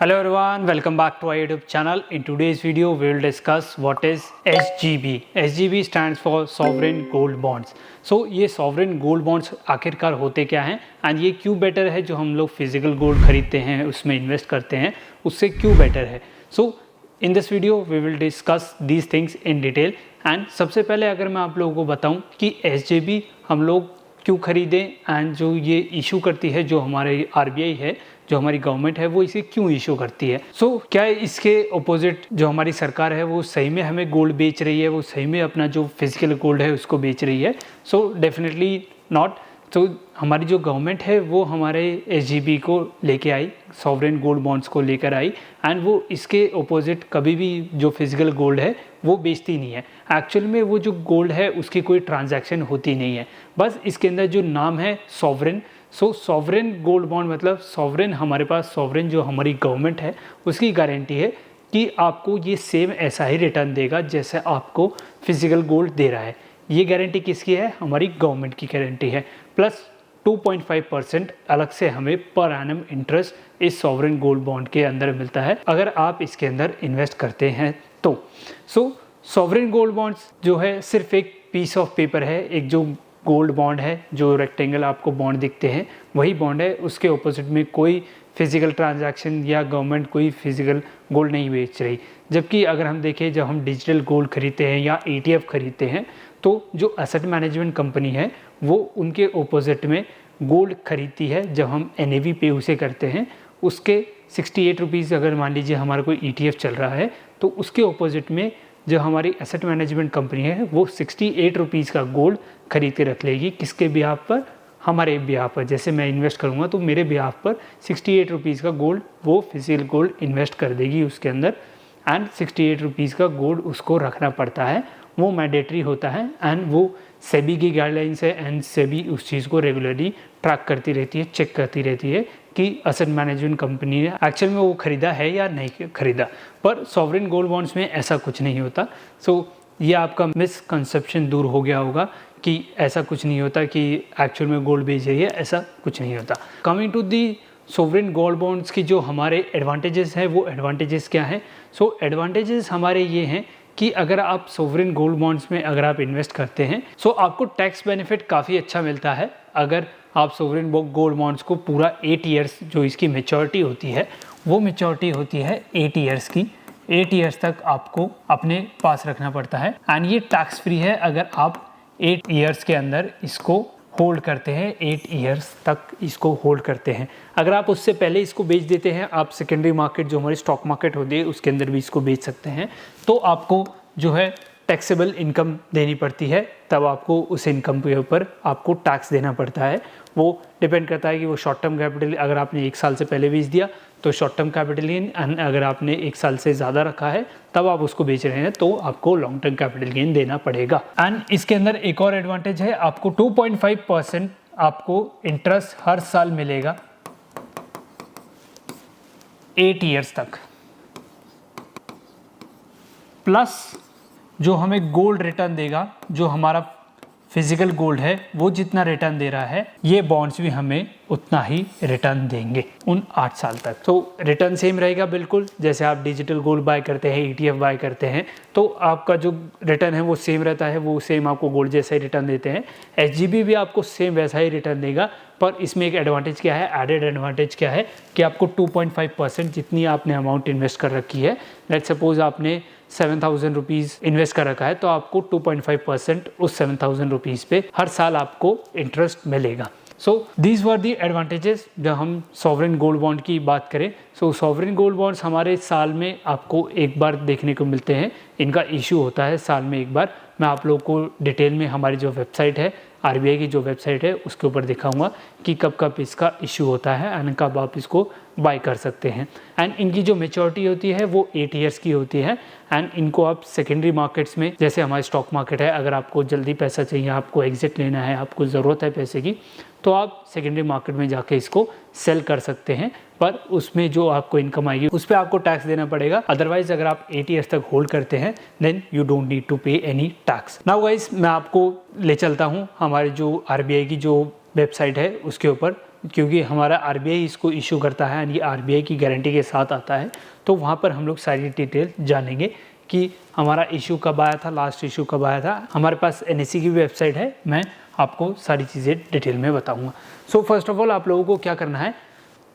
Hello everyone, welcome back to our YouTube channel. In today's video, we will discuss what is SGB. SGB stands for Sovereign Gold Bonds. So ये Sovereign Gold Bonds आखिरकार होते क्या हैं and ये क्यों better है जो हम लोग फिजिकल गोल्ड खरीदते हैं उसमें इन्वेस्ट करते हैं उससे क्यों बेटर है. So in this video we will discuss these things in detail. And सबसे पहले अगर मैं आप लोगों को बताऊँ कि SGB हम लोग क्यों खरीदें एंड जो ये इशू करती है जो हमारे RBI है जो हमारी गवर्नमेंट है वो इसे क्यों इशू करती है. क्या इसके अपोजिट जो हमारी सरकार है वो सही में हमें गोल्ड बेच रही है, वो सही में अपना जो फिजिकल गोल्ड है उसको बेच रही है? Definitely not. हमारी जो गवर्नमेंट है वो हमारे SGB को लेके आई, सॉवरेन गोल्ड बॉन्ड्स को लेकर आई एंड वो इसके अपोजिट कभी भी जो फिजिकल गोल्ड है वो बेचती नहीं है. एक्चुअल में वो जो गोल्ड है उसकी कोई ट्रांजैक्शन होती नहीं है, बस इसके अंदर जो नाम है सॉवरेन. सॉवरेन गोल्ड बॉन्ड मतलब सॉवरेन, हमारे पास सॉवरेन जो हमारी गवर्नमेंट है उसकी गारंटी है कि आपको ये सेम ऐसा ही रिटर्न देगा जैसे आपको फिजिकल गोल्ड दे रहा है. ये गारंटी किसकी है? हमारी गवर्नमेंट की गारंटी है. प्लस 2.5% अलग से हमें पर एनम इंटरेस्ट इस सॉवरेन गोल्ड बॉन्ड के अंदर मिलता है अगर आप इसके अंदर इन्वेस्ट करते हैं तो. सॉवरेन गोल्ड बॉन्ड्स जो है सिर्फ एक पीस ऑफ पेपर है, एक जो गोल्ड बॉन्ड है जो रेक्टेंगल आपको बॉन्ड दिखते हैं वही बॉन्ड है. उसके ऑपोजिट में कोई फिजिकल ट्रांजैक्शन या गवर्नमेंट कोई फिजिकल गोल्ड नहीं बेच रही. जबकि अगर हम देखें जब हम डिजिटल गोल्ड खरीदते हैं या ETF खरीदते हैं तो जो एसेट मैनेजमेंट कंपनी है वो उनके ऑपोजिट में गोल्ड खरीदती है. जब हम NAV पे उसे करते हैं उसके 68 रुपीज़ अगर मान लीजिए हमारा कोई ETF चल रहा है तो उसके ऑपोजिट में जो हमारी एसेट मैनेजमेंट कंपनी है वो 68 रुपीज़ का गोल्ड खरीद के रख लेगी. किसके बिहाफ पर? हमारे बिहाफ पर. जैसे मैं इन्वेस्ट करूँगा तो मेरे बिहाफ पर 68 रुपीज़ का गोल्ड वो फिजिकल गोल्ड इन्वेस्ट कर देगी उसके अंदर. एंड 68 रुपीज़ का गोल्ड उसको रखना पड़ता है, वो मैंडेटरी होता है एंड वो सेबी की गाइडलाइंस है एंड सेबी उस चीज़ को रेगुलरली ट्रैक करती रहती है, चेक करती रहती है कि एसेट मैनेजमेंट कंपनी ने एक्चुअल में वो ख़रीदा है या नहीं खरीदा. पर सॉवरेन गोल्ड बॉन्ड्स में ऐसा कुछ नहीं होता. ये आपका मिसकंसेप्शन दूर हो गया होगा कि ऐसा कुछ नहीं होता कि एक्चुअल में गोल्ड बेच रही है, ऐसा कुछ नहीं होता. Coming to the sovereign gold bonds की जो हमारे एडवांटेजेस हैं वो एडवांटेजेस क्या हैं? एडवांटेजेस हमारे ये हैं कि अगर आप सोवरेन गोल्ड बॉन्ड्स में अगर आप इन्वेस्ट करते हैं आपको टैक्स बेनिफिट काफ़ी अच्छा मिलता है. अगर आप सोवरेन गोल्ड बॉन्ड्स को पूरा 8 ईयर्स जो इसकी मेच्योरिटी होती है वो मेच्योरिटी होती है 8 ईयर्स की. 8 ईयर्स तक आपको अपने पास रखना पड़ता है एंड ये टैक्स फ्री है अगर आप 8 ईयर्स के अंदर इसको होल्ड करते हैं. 8 ईयर्स तक इसको होल्ड करते हैं. अगर आप उससे पहले इसको बेच देते हैं, आप सेकेंडरी मार्केट जो हमारी स्टॉक मार्केट होती है उसके अंदर भी इसको बेच सकते हैं, तो आपको जो है टैक्सेबल इनकम देनी पड़ती है. तब आपको उस इनकम के ऊपर आपको टैक्स देना पड़ता है. वो डिपेंड करता है कि वो शॉर्ट टर्म कैपिटल अगर आपने 1 साल से पहले बेच दिया तो short term capital gain, and अगर आपने 1 साल से ज़्यादा रखा है तब आप उसको बेच रहे हैं तो आपको लॉन्ग टर्म कैपिटल गेन देना पड़ेगा. एंड इसके अंदर एक और एडवांटेज है, आपको 2.5% आपको इंटरेस्ट हर साल मिलेगा 8 ईयर्स तक. प्लस जो हमें गोल्ड रिटर्न देगा, जो हमारा फिजिकल गोल्ड है वो जितना रिटर्न दे रहा है ये बॉन्ड्स भी हमें उतना ही रिटर्न देंगे उन 8 साल तक. रिटर्न सेम रहेगा बिल्कुल. जैसे आप डिजिटल गोल्ड बाय करते हैं, ETF बाय करते हैं तो आपका जो रिटर्न है वो सेम रहता है, वो सेम आपको गोल्ड जैसा ही रिटर्न देते हैं. SGB भी आपको सेम वैसा ही रिटर्न देगा. पर इसमें एक एडवांटेज क्या है, एडेड एडवांटेज क्या है कि आपको 2.5% जितनी आपने अमाउंट इन्वेस्ट कर रखी है, लेट्स सपोज आपने 7,000 रुपीज़ इन्वेस्ट कर रखा है तो आपको 2.5% उस 7,000 रुपीज़ पे हर साल आपको इंटरेस्ट मिलेगा. दीज वर दी एडवांटेजेस जब हम सॉवरेन गोल्ड बॉन्ड की बात करें. सॉवरेन गोल्ड बॉन्ड्स हमारे साल में आपको एक बार देखने को मिलते हैं. इनका इशू होता है साल में एक बार. मैं आप लोग को डिटेल में हमारी जो वेबसाइट है, RBI की जो वेबसाइट है उसके ऊपर दिखाऊंगा कि कब कब इसका इशू होता है एंड कब आप इसको बाय कर सकते हैं. एंड इनकी जो मेच्योरिटी होती है वो 8 ईयर्स की होती है. एंड इनको आप सेकेंडरी मार्केट्स में, जैसे हमारी स्टॉक मार्केट है, अगर आपको जल्दी पैसा चाहिए, आपको एग्जिट लेना है, आपको ज़रूरत है पैसे की, तो आप सेकेंडरी मार्केट में जाके इसको सेल कर सकते हैं. पर उसमें जो आपको इनकम आएगी उस पर आपको टैक्स देना पड़ेगा. अदरवाइज अगर आप 8 ईयर्स तक होल्ड करते हैं then you don't need to pay any tax. Now guys, मैं आपको ले चलता हूँ हमारे जो RBI की जो वेबसाइट है उसके ऊपर क्योंकि हमारा आरबीआई इसको इशू करता है, यानी आरबीआई की गारंटी के साथ आता है, तो वहाँ पर हम लोग सारी डिटेल जानेंगे कि हमारा इशू कब आया था, लास्ट इशू कब आया था। हमारे पास एनएससी की वेबसाइट है, मैं आपको सारी चीज़ें डिटेल में बताऊँगा। सो फर्स्ट ऑफ ऑल आप लोगों को क्या करना है,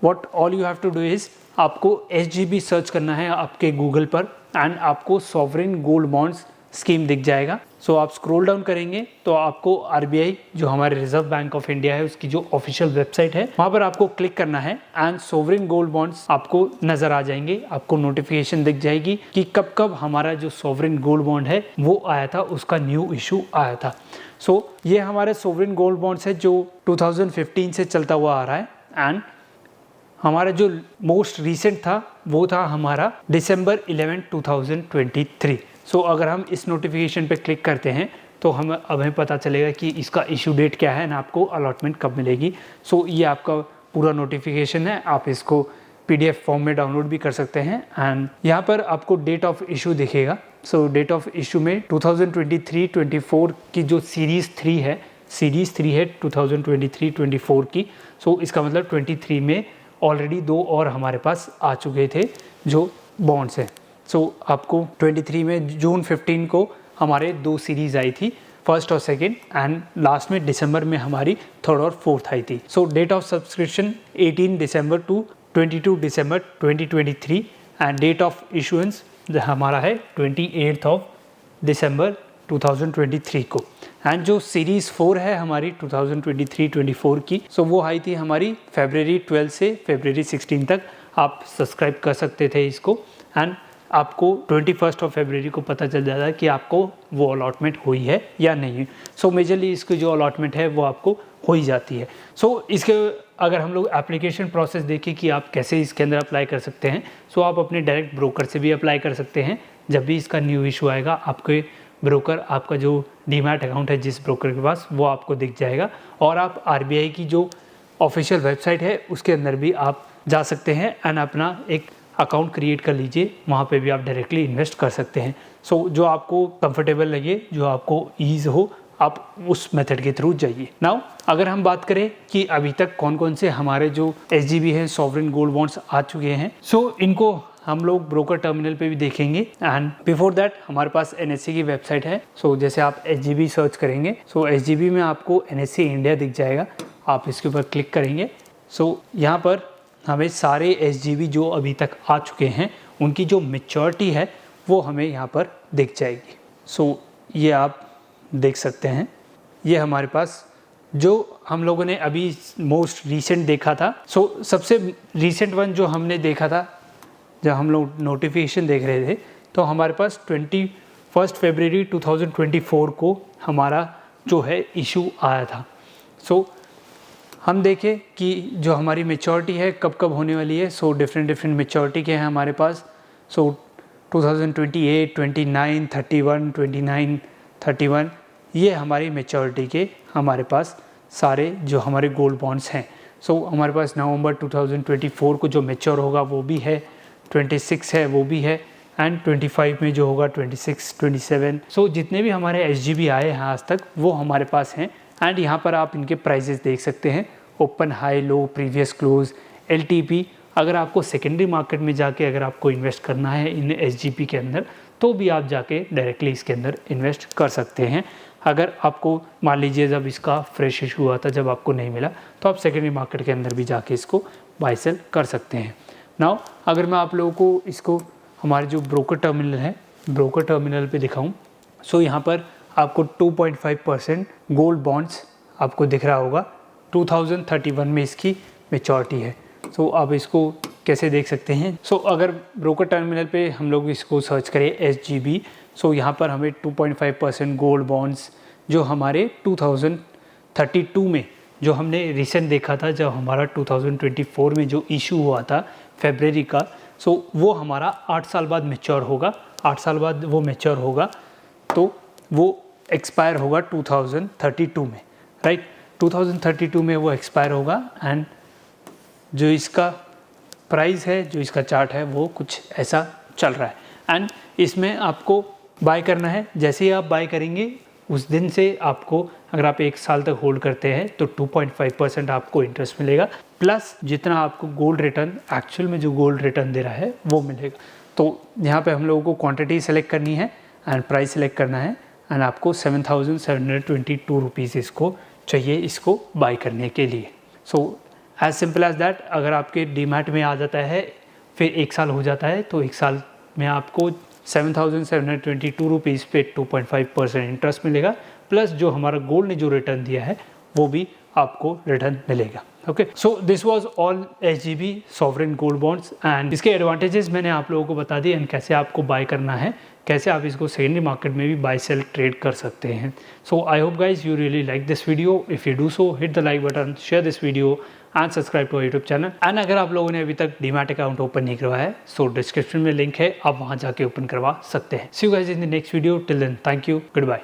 what all you have to do is आपको SGB सर्च करना है आपके गूगल पर एंड आपको सॉवरेन गोल्ड बॉन्ड्स स्कीम दिख जाएगा। सो आप स्क्रॉल डाउन करेंगे तो आपको आरबीआई जो हमारे रिजर्व बैंक ऑफ इंडिया है उसकी जो ऑफिशियल वेबसाइट है वहाँ पर आपको क्लिक करना है एंड सॉवरेन गोल्ड बॉन्ड्स आपको नज़र आ जाएंगे। आपको नोटिफिकेशन दिख जाएगी कि कब कब हमारा जो सॉवरेन गोल्ड बॉन्ड है वो आया था, उसका न्यू इशू आया था। सो ये हमारे सॉवरेन गोल्ड बॉन्ड्स है जो 2015 से चलता हुआ आ रहा है एंड हमारा जो मोस्ट रीसेंट था वो था हमारा December 11, 2023। सो अगर हम इस नोटिफिकेशन पे क्लिक करते हैं तो हमें पता चलेगा कि इसका इशू डेट क्या है ना आपको अलॉटमेंट कब मिलेगी। सो ये आपका पूरा नोटिफिकेशन है, आप इसको PDF फॉर्म में डाउनलोड भी कर सकते हैं एंड यहाँ पर आपको डेट ऑफ इशू दिखेगा। सो डेट ऑफ इशू में 2023-24 की जो सीरीज़ 3 है 2023-24 की। सो इसका मतलब 23 में ऑलरेडी 2 और हमारे पास आ चुके थे जो बॉन्ड्स हैं। सो आपको 23 में जून 15 को हमारे 2 सीरीज़ आई थी, फर्स्ट और सेकंड, एंड लास्ट में दिसंबर में हमारी थर्ड और फोर्थ आई थी। So date of subscription 18 December to 22 December 2023 and date of issuance हमारा है 28 दिसंबर 2023 को। एंड जो सीरीज़ 4 है हमारी 2023-24 की, सो वो आई थी हमारी फरवरी 12 से फरवरी 16 तक आप सब्सक्राइब कर सकते थे इसको एंड आपको 21 फरवरी को पता चल जाता है कि आपको वो अलॉटमेंट हुई है या नहीं। सो मेजरली इसकी जो अलॉटमेंट है वो आपको हो ही जाती है। सो इसके अगर हम लोग एप्लीकेशन प्रोसेस देखें कि आप कैसे इसके अंदर अप्लाई कर सकते हैं, सो आप अपने डायरेक्ट ब्रोकर से भी अप्लाई कर सकते हैं। जब भी इसका न्यू इशू आएगा आपके ब्रोकर, आपका जो डीमैट अकाउंट है जिस ब्रोकर के पास, वो आपको दिख जाएगा और आप आरबीआई की जो ऑफिशियल वेबसाइट है उसके अंदर भी आप जा सकते हैं एंड अपना एक अकाउंट क्रिएट कर लीजिए, वहाँ पे भी आप डायरेक्टली इन्वेस्ट कर सकते हैं। सो जो आपको कंफर्टेबल लगे, जो आपको ईज़ हो, आप उस मेथड के थ्रू जाइए। नाउ अगर हम बात करें कि अभी तक कौन कौन से हमारे जो SGB हैं सॉवरेन गोल्ड बॉन्ड्स आ चुके हैं, सो इनको हम लोग ब्रोकर टर्मिनल पे भी देखेंगे एंड बिफोर दैट हमारे पास NSE की वेबसाइट है। सो जैसे आप SGB सर्च करेंगे, सो SGB में आपको NSE इंडिया दिख जाएगा, आप इसके ऊपर क्लिक करेंगे। सो यहाँ पर हमें सारे SGB जो अभी तक आ चुके हैं उनकी जो मैच्योरिटी है वो हमें यहाँ पर दिख जाएगी। सो ये आप देख सकते हैं, ये हमारे पास जो हम लोगों ने अभी मोस्ट रीसेंट देखा था। सो सबसे रीसेंट वन जो हमने देखा था जब हम लोग नोटिफिकेशन देख रहे थे, तो हमारे पास 21 फरवरी 2024 को हमारा जो है इशू आया था। सो हम देखें कि जो हमारी मैच्योरिटी है कब कब होने वाली है। सो डिफरेंट मैच्योरिटी के हैं हमारे पास। सो 2028, 29, 31, 29, 31 ये हमारी मैच्योरिटी के हमारे पास सारे जो हमारे गोल्ड बॉन्ड्स हैं। सो हमारे पास नवंबर 2024 को जो मैच्योर होगा वो भी है, 26 है वो भी है एंड 25 में जो होगा 26, 27। सो जितने भी हमारे SGB आए हैं आज तक वो हमारे पास हैं एंड यहाँ पर आप इनके प्राइजेस देख सकते हैं, ओपन, हाई, लो, प्रीवियस क्लोज, LTP। अगर आपको सेकेंडरी मार्केट में जाके अगर आपको इन्वेस्ट करना है इन SGB के अंदर तो भी आप जाके डायरेक्टली इसके अंदर इन्वेस्ट कर सकते हैं। अगर आपको मान लीजिए जब इसका फ्रेश इशू हुआ था, जब आपको नहीं मिला, तो आप सेकेंडरी मार्केट के अंदर भी जाके इसको बाय सेल कर सकते हैं। नाउ अगर मैं आप लोगों को इसको हमारे जो ब्रोकर टर्मिनल है, ब्रोकर टर्मिनल पे दिखाऊं, सो यहाँ पर आपको 2.5% गोल्ड बॉन्ड्स आपको दिख रहा होगा। 2031 में इसकी मैच्योरिटी है। सो आप इसको कैसे देख सकते हैं। सो अगर ब्रोकर टर्मिनल पे हम लोग इसको सर्च करें SGB, सो यहाँ पर हमें 2.5% गोल्ड बॉन्ड्स जो हमारे 2032 में जो हमने रिसेंट देखा था, जब हमारा 2024 में जो इशू हुआ था फरवरी का, सो वो हमारा 8 साल बाद मैच्योर होगा। 8 साल बाद वो मैच्योर होगा तो वो एक्सपायर होगा 2032 में, राइट। 2032 में वो एक्सपायर होगा एंड जो इसका प्राइस है, जो इसका चार्ट है, वो कुछ ऐसा चल रहा है एंड इसमें आपको बाय करना है। जैसे ही आप बाय करेंगे उस दिन से आपको, अगर आप 1 साल तक होल्ड करते हैं तो 2.5% आपको इंटरेस्ट मिलेगा, प्लस जितना आपको गोल्ड रिटर्न एक्चुअल में जो गोल्ड रिटर्न दे रहा है वो मिलेगा। तो यहाँ पे हम लोगों को क्वांटिटी सेलेक्ट करनी है एंड प्राइस सेलेक्ट करना है एंड आपको 7,722 रुपीज़ इसको चाहिए, इसको बाई करने के लिए। So as simple as that, अगर आपके डीमैट में आ जाता है फिर 1 साल हो जाता है तो 1 साल में आपको 7,722 रुपीज़ पे 2.5% इंटरेस्ट मिलेगा, प्लस जो हमारा गोल्ड ने जो रिटर्न दिया है वो भी आपको रिटर्न मिलेगा। Okay, so this was all SGB sovereign gold bonds and इसके एडवांटेजेस मैंने आप लोगों को बता दिए एंड कैसे आपको बाय करना है, कैसे आप इसको सेकेंडरी मार्केट में भी बाय सेल ट्रेड कर सकते हैं। So I hope guys you really like this video. If you do so hit the like button, share this video and subscribe to YouTube channel. And अगर आप लोगों ने अभी तक डीमैट अकाउंट ओपन नहीं करवाया है सो डिस्क्रिप्शन में लिंक है, आप वहां जाके ओपन करवा सकते हैं। See you guys in the next video, till then thank you, good bye.